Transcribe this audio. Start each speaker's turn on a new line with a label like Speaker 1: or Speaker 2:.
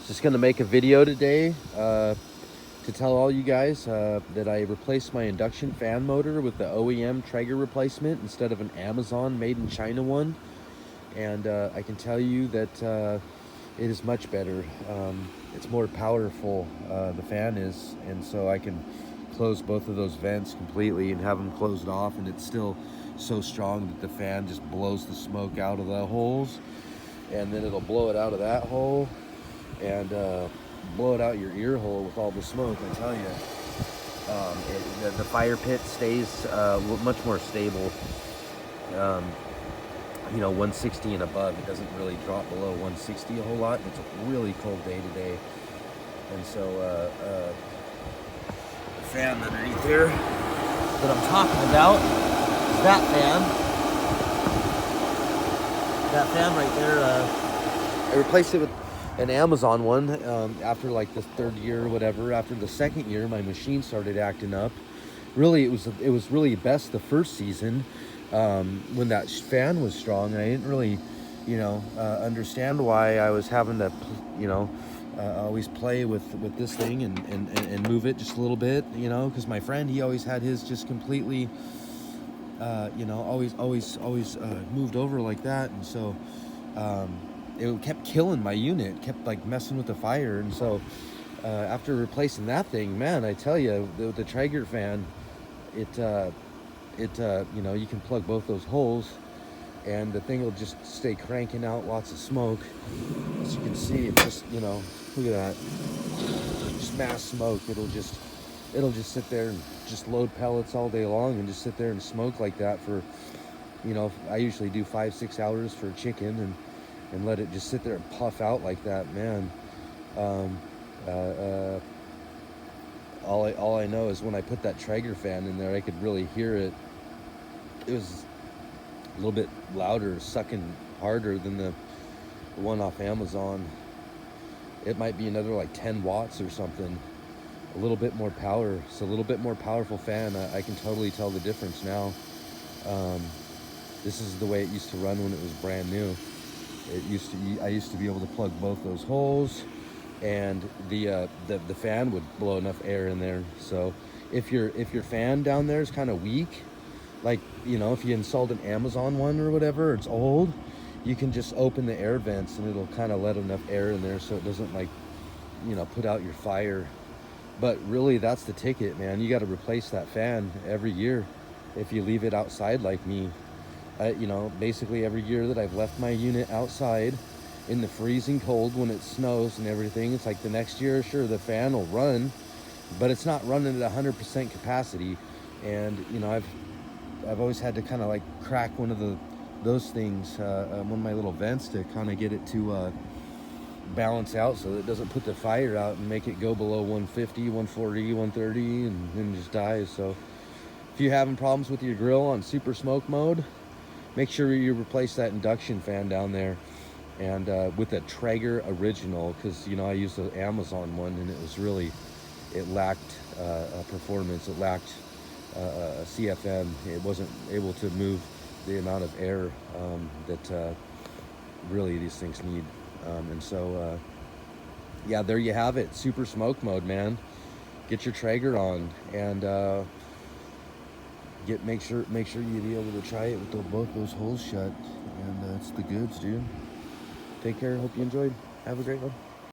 Speaker 1: Just gonna make a video today to tell all you guys that I replaced my induction fan motor with the OEM Traeger replacement instead of an Amazon made in China one. And I can tell you that it is much better. It's more powerful, the fan is, and so I can close both of those vents completely and have them closed off, and it's still so strong that the fan just blows the smoke out of the holes, and then it'll blow it out of that hole and blow it out your ear hole with all the smoke. I tell you, the fire pit stays much more stable. You know, 160 and above. It doesn't really drop below 160 a whole lot. It's a really cold day today, and so the fan underneath there that I'm talking about is that fan. That fan right there. I replaced it with an Amazon one after like the third year or whatever. After the second year, my machine started acting up. Really, it was really best the first season when that fan was strong. I didn't really, understand why I was having to, always play with this thing and move it just a little bit, because my friend, he always had his just completely, always moved over like that, and so it kept killing my unit, kept like messing with the fire, and so after replacing that thing, man, I tell you, the Traeger fan, you can plug both those holes and the thing will just stay cranking out lots of smoke. As you can see, it just, look at that, just mass smoke. It'll just sit there and just load pellets all day long and just sit there and smoke like that for, I usually do 5-6 hours for chicken and let it just sit there and puff out like that, man. All I know is when I put that Traeger fan in there, I could really hear it. It was a little bit louder, sucking harder than the one off Amazon. It might be another like 10 watts or something. A little bit more power. It's a little bit more powerful fan. I can totally tell the difference now. This is the way it used to run when it was brand new. I used to be able to plug both those holes, and the fan would blow enough air in there. So if your fan down there is kind of weak, like, if you installed an Amazon one or whatever, it's old, you can just open the air vents and it'll kind of let enough air in there so it doesn't like, put out your fire. But really, that's the ticket, man. You got to replace that fan every year if you leave it outside like me. Basically every year that I've left my unit outside in the freezing cold when it snows and everything, it's like the next year, sure, the fan will run, but it's not running at 100% capacity. And I've always had to kind of like crack one of those things, one of my little vents, to kind of get it to balance out so that it doesn't put the fire out and make it go below 150, 140, 130 and then just dies. So if you're having problems with your grill on super smoke mode, make sure you replace that induction fan down there, and with a Traeger original, because I used the Amazon one and it lacked performance. It lacked CFM. It wasn't able to move the amount of air that really these things need. And so yeah, there you have it. Super smoke mode, man. Get your Traeger on and make sure you be able to try it with both those holes shut, and it's the goods, dude. Take care. Hope you enjoyed. Have a great one.